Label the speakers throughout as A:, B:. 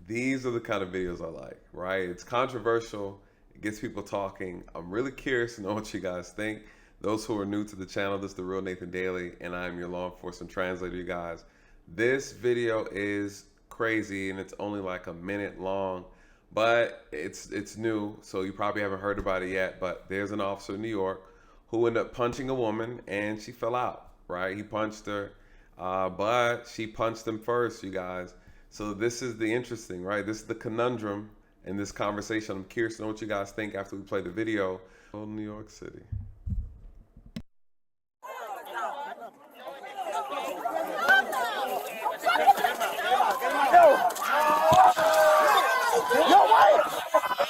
A: These are the kind of videos I like, right? It's controversial. It gets people talking. I'm really curious to know what you guys think. Those who are new to the channel, this is The Real Nathan Daly, and I'm your law enforcement translator, you guys. This video is crazy, and it's only like a minute long, but it's new, so you probably haven't heard about it yet. But there's an officer in New York who ended up punching a woman, and she fell out, right? He punched her, but she punched him first, you guys. So this is the interesting, right? This is the conundrum in this conversation. I'm curious to know what you guys think after we play the video. Oh, New York City.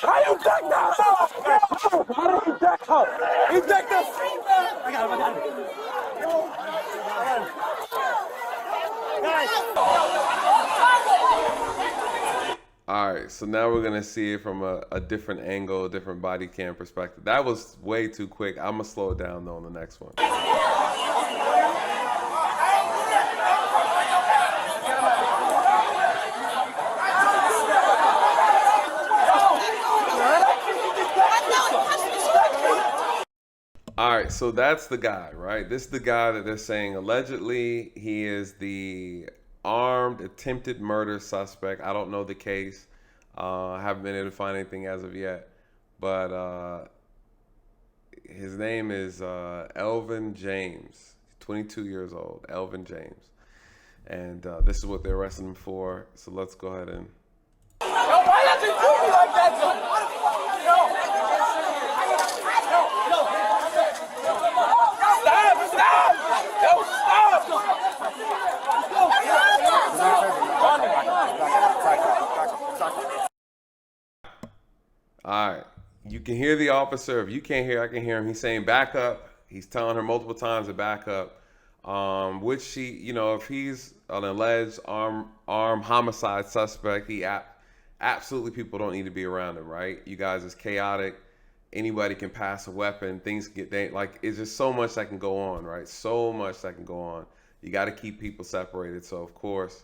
B: Why you decked out? Why you decked out? He decked us. I got him.
A: All right, so now we're gonna see it from a different angle, a different body cam perspective. That was way too quick. I'm gonna slow it down though on the next one. All right, so that's the guy, right? This is the guy that they're saying allegedly he is the armed attempted murder suspect. I don't know the case. I haven't been able to find anything as of yet, but his name is Elvin James. 22 years old, Elvin James, and this is what they're arresting him for. So let's go ahead and.
B: Why does he do me like that?
A: All right, you can hear the officer. If you can't hear, I can hear him. He's saying back up. He's telling her multiple times to back up. Which she, you know, if he's an alleged armed homicide suspect, absolutely people don't need to be around him, right? You guys is chaotic. Anybody can pass a weapon. Things get like it's just so much that can go on, right? So much that can go on. You got to keep people separated. So of course,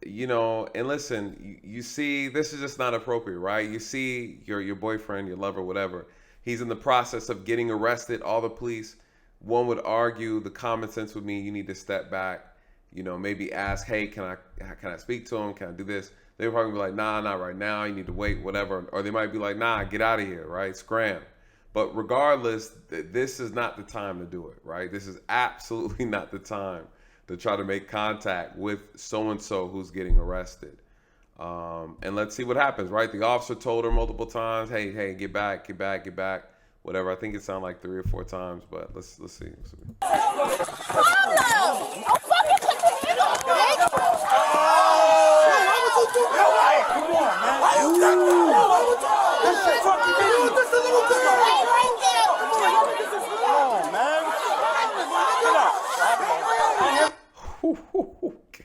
A: you know, and listen, you see, this is just not appropriate, right? You see your boyfriend, your lover, whatever. He's in the process of getting arrested. All the police. One would argue the common sense would mean you need to step back. You know, maybe ask, hey, can I speak to him? Can I do this? They would probably be like, nah, not right now. You need to wait, whatever. Or they might be like, nah, get out of here, right? Scram. But regardless, this is not the time to do it, right? This is absolutely not the time to try to make contact with so-and-so who's getting arrested. And let's see what happens, right? The officer told her multiple times, hey, get back, whatever. I think it sounded like 3 or 4 times, but let's see.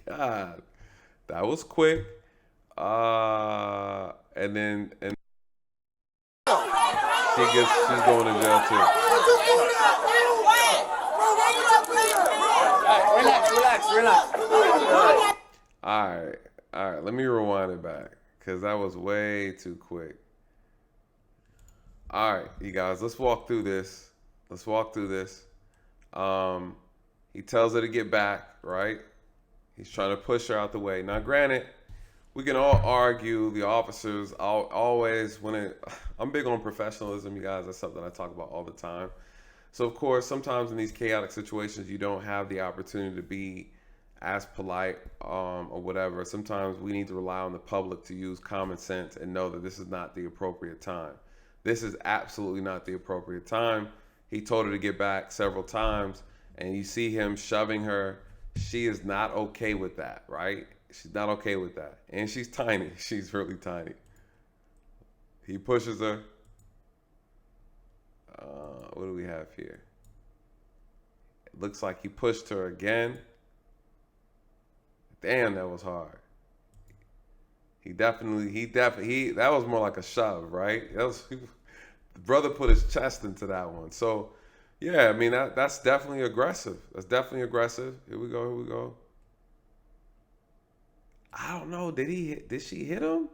A: God, that was quick. And she's going to jail too. Relax. All right. Let me rewind it back because that was way too quick. All right, you guys, let's walk through this. He tells her to get back, right? He's trying to push her out the way. Now, granted, we can all argue the officers always I'm big on professionalism, you guys. That's something I talk about all the time. So, of course, sometimes in these chaotic situations, you don't have the opportunity to be as polite or whatever. Sometimes we need to rely on the public to use common sense and know that this is not the appropriate time. This is absolutely not the appropriate time. He told her to get back several times, and you see him shoving her. She is not okay with that, right? She's not okay with that. And she's tiny. She's really tiny. He pushes her. What do we have here? It looks like he pushed her again. Damn, that was hard. That was more like a shove, right? The brother put his chest into that one. So, yeah, I mean, that's definitely aggressive. Here we go. I don't know. Did she hit him?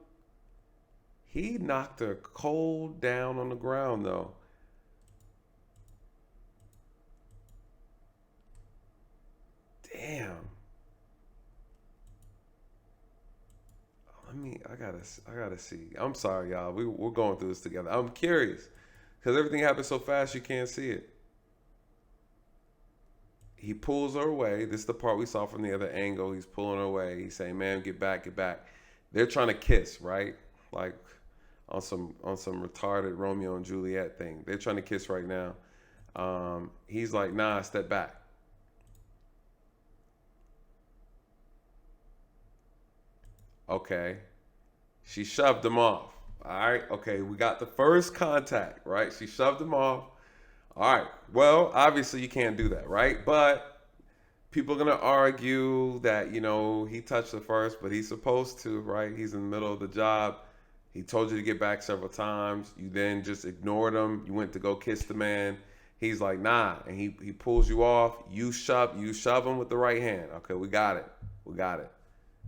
A: He knocked her cold down on the ground, though. Damn. I gotta see. I'm sorry, y'all. We're going through this together. I'm curious because everything happens so fast you can't see it. He pulls her away. This is the part we saw from the other angle. He's pulling her away. He's saying, "Man, get back, get back." They're trying to kiss, right? Like on some retarded Romeo and Juliet thing. They're trying to kiss right now. He's like, "Nah, step back." Okay. She shoved him off. All right. Okay. We got the first contact, right? She shoved him off. All right. Well, obviously you can't do that, right? But people are gonna argue that he touched her first, but he's supposed to, right? He's in the middle of the job. He told you to get back several times. You then just ignored him. You went to go kiss the man. He's like, nah, and he pulls you off. You shove him with the right hand. Okay, we got it. We got it.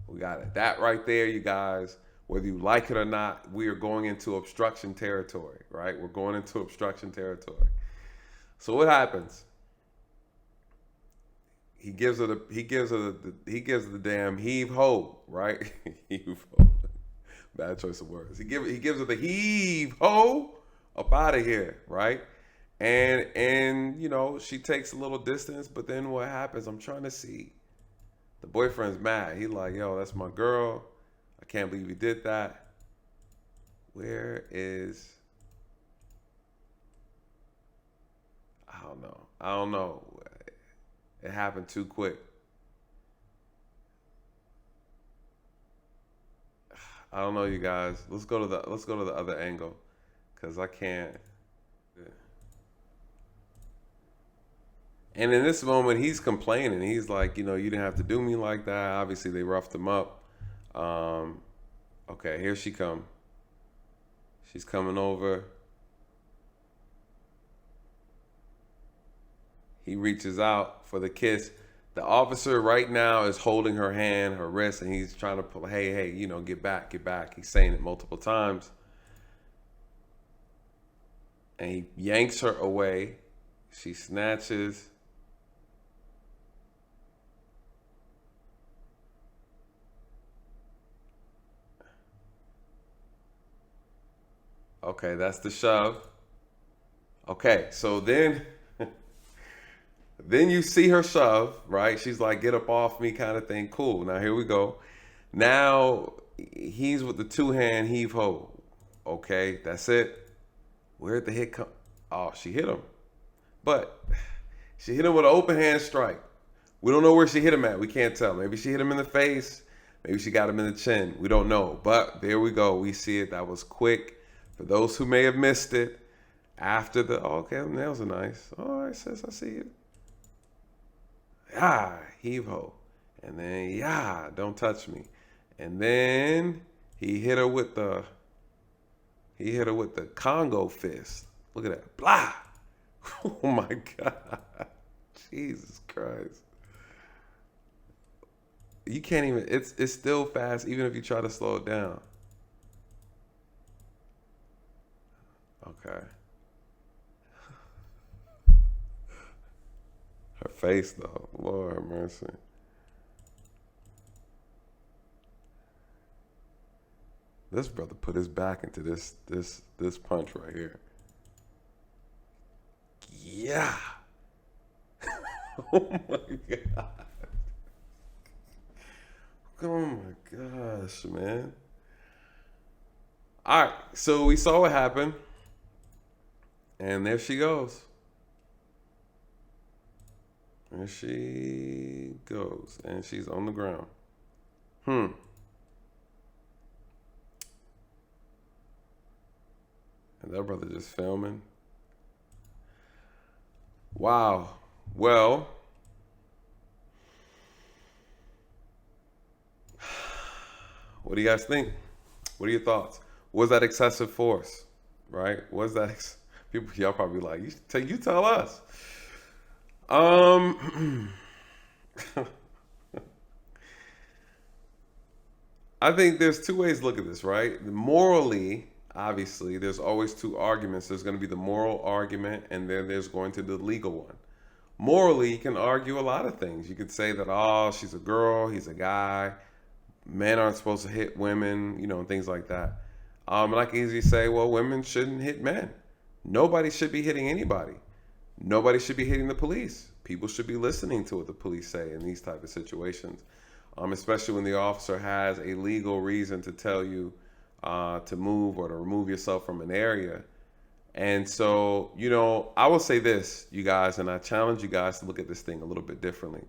A: We got it. That right there, you guys, whether you like it or not, we are going into obstruction territory, right? We're going into obstruction territory. So what happens? He gives her the damn heave ho, right? Heave ho. Bad choice of words. He gives her the heave ho up out of here, right? And she takes a little distance, but then what happens? I'm trying to see. The boyfriend's mad. He's like, yo, that's my girl. I can't believe you did that. Where is I don't know. I don't know. It happened too quick. I don't know, you guys. Let's go to the other angle, cause I can't. And in this moment, he's complaining. He's like, you didn't have to do me like that. Obviously, they roughed him up. Um, okay, here she come. She's coming over. He reaches out for the kiss. The officer right now is holding her hand, her wrist, and he's trying to pull, hey, hey, get back, get back. He's saying it multiple times. And he yanks her away. She snatches. Okay, that's the shove. Okay, so then you see her shove, right? She's like, get up off me kind of thing. Cool. Now here we go. Now he's with the two hand heave ho. Okay, that's it. Where'd the hit come? Oh, she hit him. But she hit him with an open hand strike. We don't know where she hit him at. We can't tell. Maybe she hit him in the face. Maybe she got him in the chin. We don't know. But there we go. We see it. That was quick. For those who may have missed it, after the, oh, okay, the nails are nice. All right, sis, I see you. Yeah, heave ho. And then, yeah, don't touch me. And then he hit her with the Congo fist. Look at that. Blah. Oh my God. Jesus Christ. You can't even, it's still fast even if you try to slow it down. Okay. Her face though. Lord have mercy. This brother put his back into this punch right here. Yeah. Oh my God. Oh my gosh, man. All right, so we saw what happened, and there she goes. There she goes, and she's on the ground. Hmm. And that brother just filming. Wow. Well, what do you guys think? What are your thoughts? Was that excessive force? Right? Was that people? Y'all probably like you tell us. Um, I think there's two ways to look at this. Right? Morally, obviously, there's always two arguments. There's going to be the moral argument, and then there's going to be the legal one. Morally, you can argue a lot of things. You could say that, oh, she's a girl, he's a guy, men aren't supposed to hit women, and things like that. And I can easily say, well, women shouldn't hit men. Nobody should be hitting anybody. Nobody should be hitting the police. People should be listening to what the police say in these type of situations, especially when the officer has a legal reason to tell you to move or to remove yourself from an area. And so, I will say this, you guys, and I challenge you guys to look at this thing a little bit differently.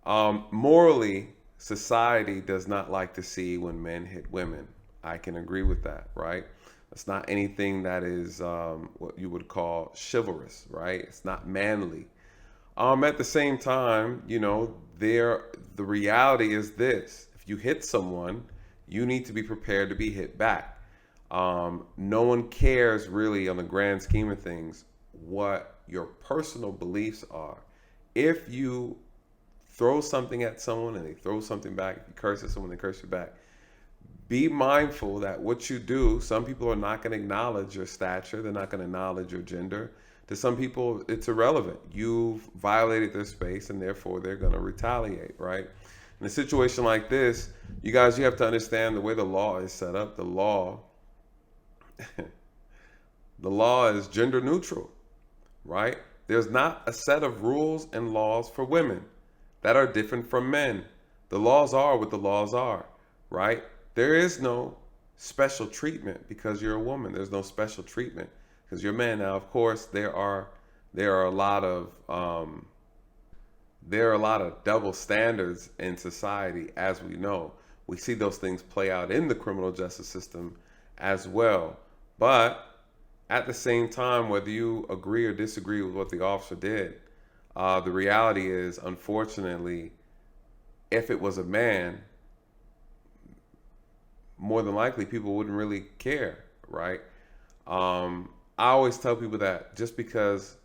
A: Morally, society does not like to see when men hit women. I can agree with that, right? It's not anything that is what you would call chivalrous, right? It's not manly. At the same time, the reality is this: if you hit someone, you need to be prepared to be hit back. No one cares really, on the grand scheme of things, what your personal beliefs are. If you throw something at someone and they throw something back, if you curse at someone, they curse you back, be mindful that what you do, some people are not going to acknowledge your stature. They're not going to acknowledge your gender. To some people, it's irrelevant. You've violated their space, and therefore they're going to retaliate, right? In a situation like this, you guys, you have to understand the way the law is set up. The law is gender neutral, right? There's not a set of rules and laws for women that are different from men. The laws are what the laws are, right? There is no special treatment because you're a woman. There's no special treatment because you're a man. Now, of course, there are a lot of double standards in society, as we know. We see those things play out in the criminal justice system as well. But at the same time, whether you agree or disagree with what the officer did, the reality is, unfortunately, if it was a man, more than likely people wouldn't really care, right? I always tell people that just because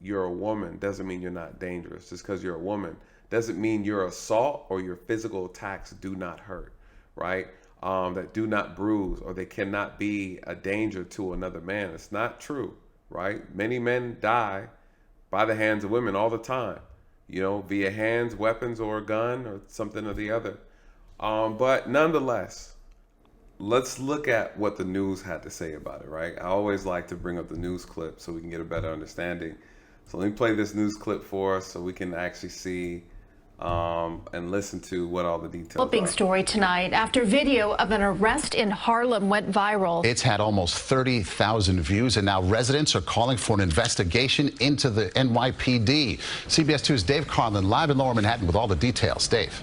A: you're a woman doesn't mean you're not dangerous. Just because you're a woman doesn't mean your assault or your physical attacks do not hurt, right? That do not bruise, or they cannot be a danger to another man. It's not true, right? Many men die by the hands of women all the time, via hands, weapons, or a gun, or something or the other. But nonetheless, let's look at what the news had to say about it, right? I always like to bring up the news clip so we can get a better understanding. So let me play this news clip for us so we can actually see and listen to what all the details are.
C: Flipping story tonight after video of an arrest in Harlem went viral.
D: It's had almost 30,000 views, and now residents are calling for an investigation into the NYPD. CBS 2's Dave Carlin live in Lower Manhattan with all the details. Dave.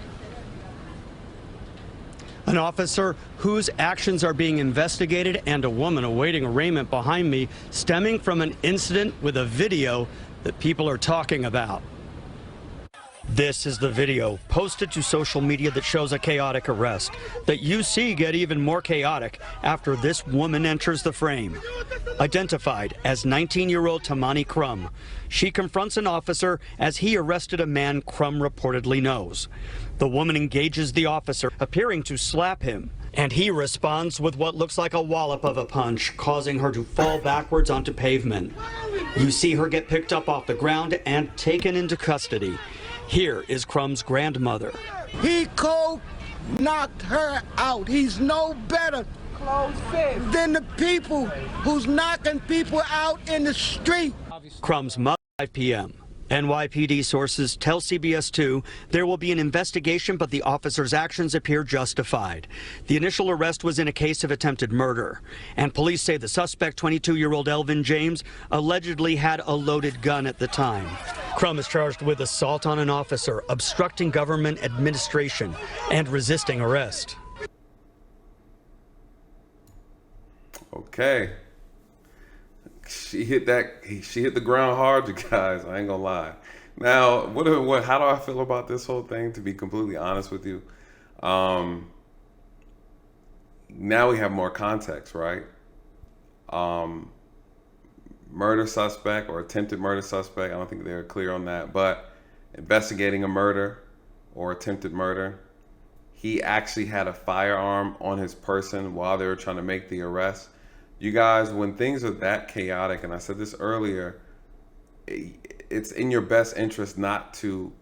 E: An officer whose actions are being investigated, and a woman awaiting arraignment behind me, stemming from an incident with a video that people are talking about. This is the video posted to social media that shows a chaotic arrest that you see get even more chaotic after this woman enters the frame. Identified as 19-year-old Tamani Crum, she confronts an officer as he arrested a man Crum reportedly knows. The woman engages the officer, appearing to slap him, and he responds with what looks like a wallop of a punch, causing her to fall backwards onto pavement. You see her get picked up off the ground and taken into custody. Here is Crum's grandmother.
F: He cold knocked her out. He's no better than the people who's knocking people out in the street.
E: Crum's mother, 5 p.m. NYPD sources tell CBS 2 there will be an investigation, but the officer's actions appear justified. The initial arrest was in a case of attempted murder, and police say the suspect, 22-year-old Elvin James, allegedly had a loaded gun at the time. Crum is charged with assault on an officer, obstructing government administration, and resisting arrest.
A: Okay. She hit the ground hard, you guys. I ain't gonna lie. Now, how do I feel about this whole thing, to be completely honest with you? Now we have more context, right? Murder suspect or attempted murder suspect. I don't think they're clear on that, but investigating a murder or attempted murder. He actually had a firearm on his person while they were trying to make the arrest. You guys, when things are that chaotic, and I said this earlier, it's in your best interest not to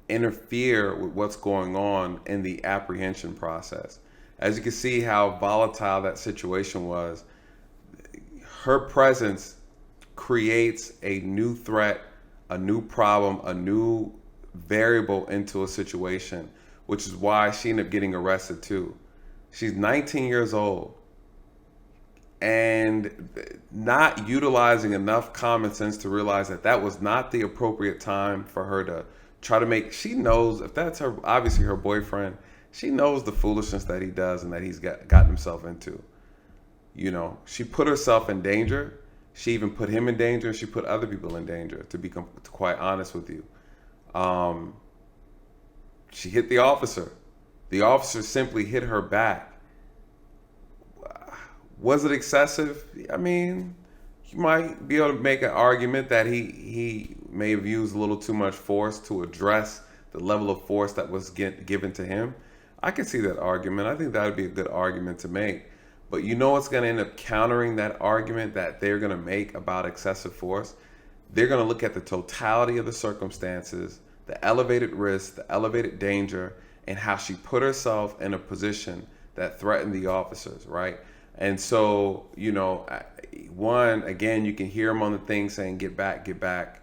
A: interfere with what's going on in the apprehension process. As you can see how volatile that situation was, her presence creates a new threat, a new problem, a new variable into a situation, which is why she ended up getting arrested too. She's 19 years old and not utilizing enough common sense to realize that that was not the appropriate time for her to try to make. She knows if that's her, obviously her boyfriend, she knows the foolishness that he does and that he's gotten himself into. You know, she put herself in danger. She even put him in danger. She put other people in danger, to be quite honest with you. She hit the officer. The officer simply hit her back. Was it excessive? I mean, you might be able to make an argument that he may have used a little too much force to address the level of force that was given to him. I can see that argument. I think that would be a good argument to make. But you know what's going to end up countering that argument that they're going to make about excessive force? They're going to look at the totality of the circumstances, the elevated risk, the elevated danger, and how she put herself in a position that threatened the officers, right? And so, you know, one, again, you can hear him on the thing saying, get back, get back.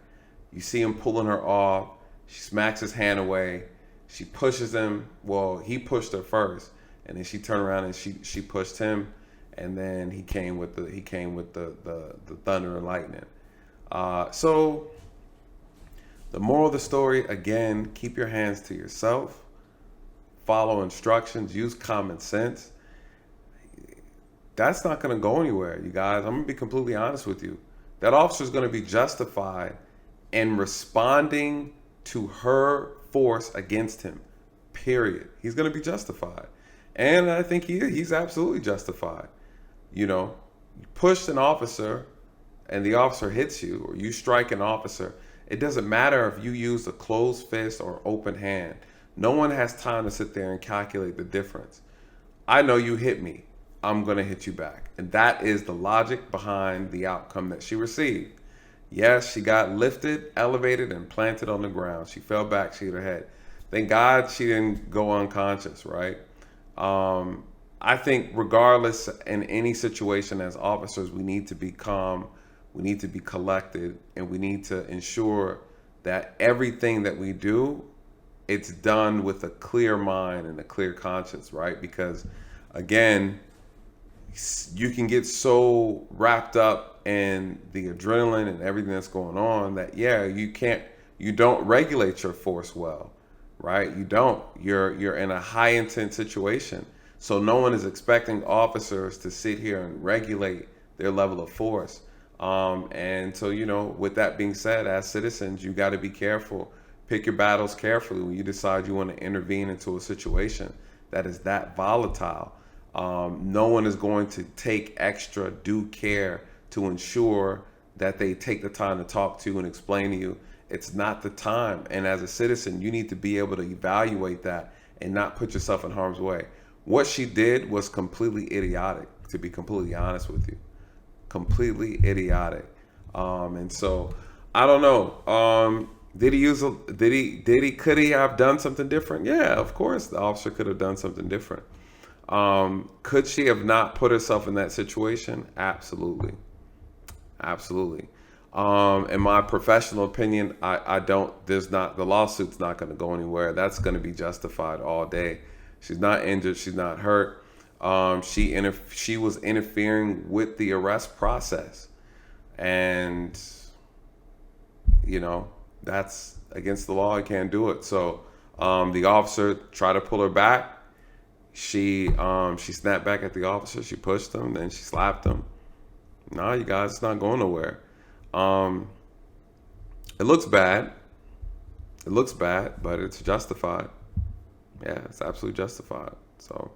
A: You see him pulling her off. She smacks his hand away. She pushes him. Well, he pushed her first, and then she turned around and she pushed him, and then he came with the thunder and lightning. So the moral of the story, again, keep your hands to yourself. Follow instructions. Use common sense. That's not going to go anywhere, you guys. I'm going to be completely honest with you. That officer is going to be justified in responding to her force against him, period. He's going to be justified. And I think he's absolutely justified. You know, you push an officer and the officer hits you, or you strike an officer. It doesn't matter if you use a closed fist or open hand. No one has time to sit there and calculate the difference. I know you hit me. I'm going to hit you back. And that is the logic behind the outcome that she received. Yes, she got lifted, elevated, and planted on the ground. She fell back, she hit her head. Thank God she didn't go unconscious, right? I think regardless, in any situation as officers, we need to be calm, we need to be collected, and we need to ensure that everything that we do, it's done with a clear mind and a clear conscience, right? Because again, you can get so wrapped up in the adrenaline and everything that's going on that, yeah, you don't regulate your force well, right? You don't. You're in a high intent situation. So no one is expecting officers to sit here and regulate their level of force. And so, you know, with that being said, as citizens, you got to be careful. Pick your battles carefully when you decide you want to intervene into a situation that is that volatile. No one is going to take extra due care to ensure that they take the time to talk to you and explain to you. It's not the time. And as a citizen, you need to be able to evaluate that and not put yourself in harm's way. What she did was completely idiotic, to be completely honest with you. Completely idiotic. And so I don't know. Could he have done something different? Yeah, of course the officer could have done something different. Could she have not put herself in that situation? Absolutely. Absolutely. In my professional opinion, the lawsuit's not going to go anywhere. That's going to be justified all day. She's not injured. She's not hurt. She was interfering with the arrest process. And, you know, that's against the law. I can't do it. So, the officer tried to pull her back. She snapped back at the officer. She pushed him, then she slapped him. No, you guys, it's not going nowhere. It looks bad. It looks bad, but it's justified. Yeah, it's absolutely justified. So,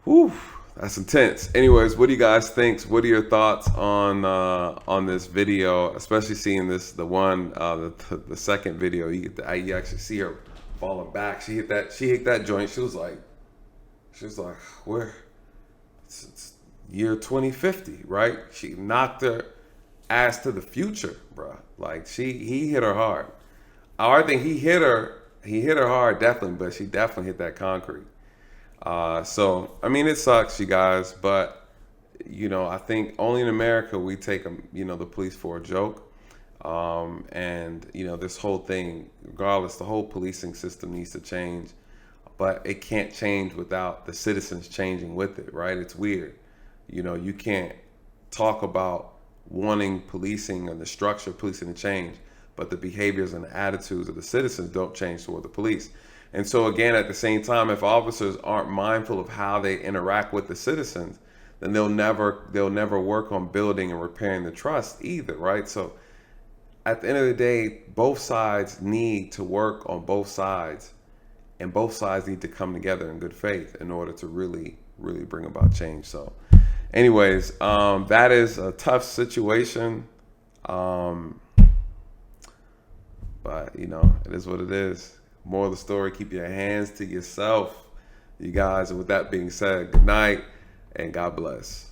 A: whew, that's intense. Anyways, what do you guys think? What are your thoughts on this video, especially seeing the second video? You actually see her falling back. She hit that joint. She was like, where? year 2050, right? She knocked her ass to the future, bruh. Like he hit her hard. I think he hit her hard, definitely, but she definitely hit that concrete. So I mean, it sucks, you guys, but I think only in America we take the police for a joke. And this whole thing, regardless, the whole policing system needs to change, but it can't change without the citizens changing with it, right? It's weird. You can't talk about wanting policing and the structure of policing to change, but the behaviors and the attitudes of the citizens don't change toward the police. And so again, at the same time, if officers aren't mindful of how they interact with the citizens, then they'll never work on building and repairing the trust either, right? So at the end of the day, both sides need to work on both sides, and both sides need to come together in good faith in order to really, really bring about change. So anyways, that is a tough situation. But it is what it is. Moral of the story, keep your hands to yourself, you guys. And with that being said, good night and God bless.